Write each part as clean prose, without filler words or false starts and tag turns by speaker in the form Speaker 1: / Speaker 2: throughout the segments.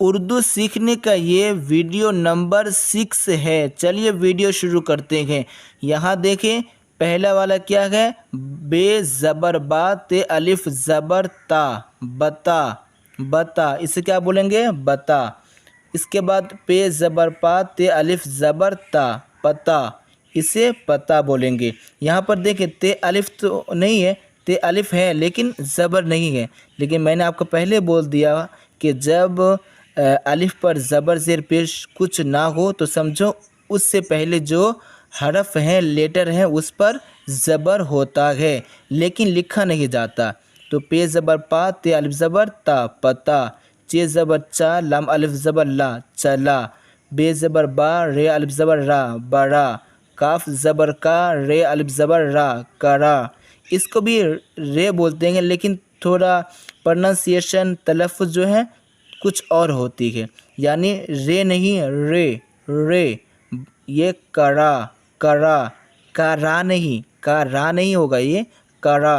Speaker 1: اردو سیکھنے کا یہ ویڈیو نمبر 6 ہے۔ چلیے ویڈیو شروع کرتے ہیں۔ یہاں دیکھیں پہلا والا کیا ہے، بے زبر با تے الف زبر تا، بتا، بتا، اسے کیا بولیں گے، بتا۔ اس کے بعد پے زبر پا تے الف زبر تا، پتا، اسے پتا بولیں گے۔ یہاں پر دیکھیں تے الف تو نہیں ہے، تے الف ہے لیکن زبر نہیں ہے، لیکن میں نے آپ کو پہلے بول دیا کہ جب الف پر زبر زیر پیش کچھ نہ ہو تو سمجھو اس سے پہلے جو حرف ہیں، لیٹر ہیں، اس پر زبر ہوتا ہے لیکن لکھا نہیں جاتا۔ تو پے زبر پا تے الف زبر تا، پتا، چے زبر چا لام الف زبر لا، چلا، بے زبر با رے الف زبر را، برا، کاف زبر کا رے الف زبر را، کرا۔ اس کو بھی رے بولتے ہیں لیکن تھوڑا پرننسیشن، تلفظ جو ہے کچھ اور ہوتی ہے، یعنی رے نہیں، رے، رے۔ یہ کرا، کرا، کرا نہیں، کرا نہیں ہوگا، یہ کرا۔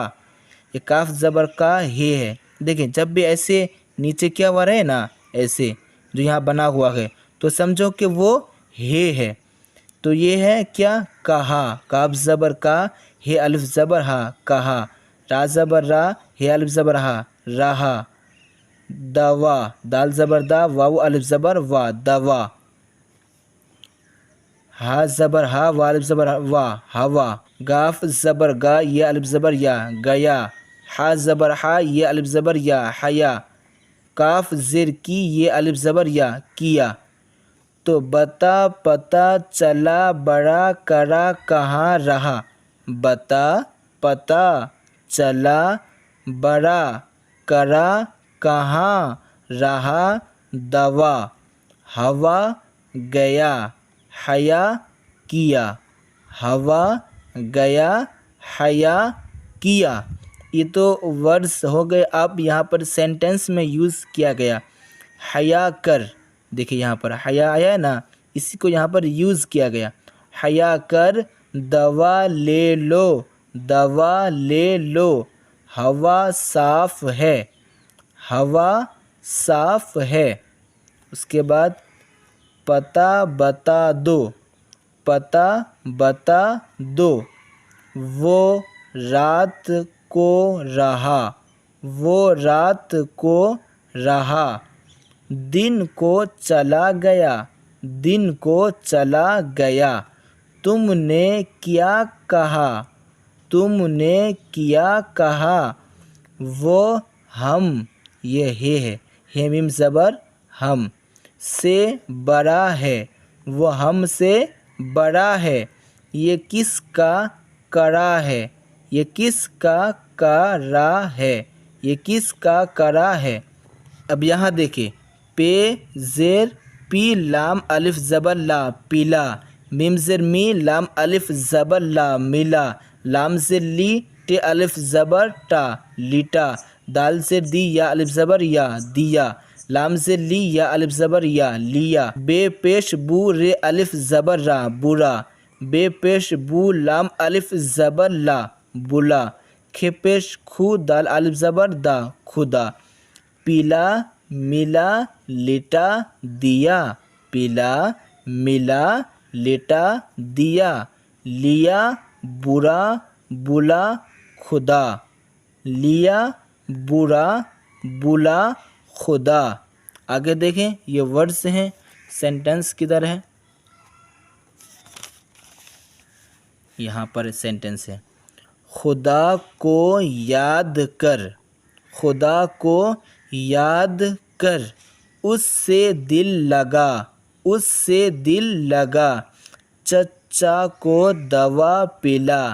Speaker 1: یہ کاف زبر کا ہے ہے۔ دیکھیں جب بھی ایسے نیچے کیا ہوا رہے نا، ایسے جو یہاں بنا ہوا ہے تو سمجھو کہ وہ ہے۔ تو یہ ہے کیا، کہا، کاف زبر کا ہے الف زبر ہا، کہا، را زبر را ہے الف زبر ہا، رہا، دوا، دال زبر دا واو الف زبر وا، دوا، ہا زبر ہا وا الف زبر وا، ہوا، گاف زبر گا یہ الف زبر یا، گیا، ہا زبر ہا یہ الف زبر یا، حیا، کاف زیر کی یہ الف زبر یا، کیا۔ تو بتا، پتا، چلا، بڑا، کرا، کہاں، رہا۔ بتا، پتا، چلا، بڑا، کرا، کہاں، رہا، دوا، ہوا، گیا، حیا، کیا، ہوا، گیا، حیا، کیا۔ یہ تو ورڈز ہو گئے۔ اب یہاں پر سینٹنس میں یوز کیا گیا حیا کر، دیکھیں یہاں پر حیا آیا ہے نا، اسی کو یہاں پر یوز کیا گیا۔ حیا کر، دوا لے لو، دوا لے لو، ہوا صاف ہے، ہوا صاف ہے۔ اس کے بعد پتا بتا دو، پتا بتا دو، وہ رات کو رہا، وہ رات کو رہا، دن کو چلا گیا، دن کو چلا گیا، تم نے کیا کہا، تم نے کیا کہا، وہ ہم، یہ ہے میم زبر ہم، سے بڑا ہے، وہ ہم سے بڑا ہے۔ یہ کس کا کرا ہے، یہ کس کا کرا ہے، یہ کس کا کرا ہے۔ اب یہاں دیکھیں پے زیر پی لام الف زبر لا، پیلا، میم زیر می لام الف زبر لا، ملا، لام زیر لی ٹے الف زبر ٹا، لیٹا، دال زیر دی یا الف زبر یا، دیا، لام زیر لی یا الف زبر یا، لیا، بے پیش بو رے الف زبر را، برا، بے پیش بو لام الف زبر لا، بلا، کھے پیش کھو دال الف زبر دا، خدا، پیلا، ملا، لٹا، دیا، پیلا، ملا، لٹا، دیا، لیا، برا، بلا، خدا، لیا، برا، بلا، خدا۔ آگے دیکھیں یہ ورڈز ہیں، سینٹنس کدھر ہے، یہاں پر سینٹنس ہے، خدا کو یاد کر، خدا کو یاد کر، اس سے دل لگا، اس سے دل لگا، چچا کو دوا پلا،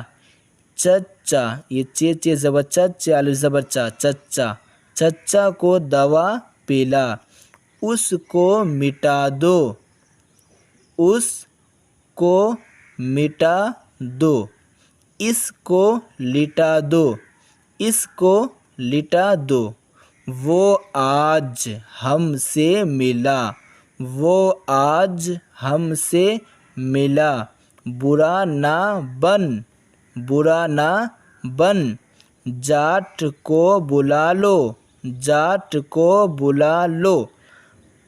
Speaker 1: چچا، یہ چے زبر چچ الف زبر چا، چچا، چچا کو دوا پلا، اس کو مٹا دو، اس کو مٹا دو، اس کو لٹا دو، اس کو لٹا دو، وہ آج ہم سے ملا، وہ آج ہم سے ملا، برا نہ بن، برا نہ بن، جاٹ کو بلا لو، جاٹ کو بلا لو،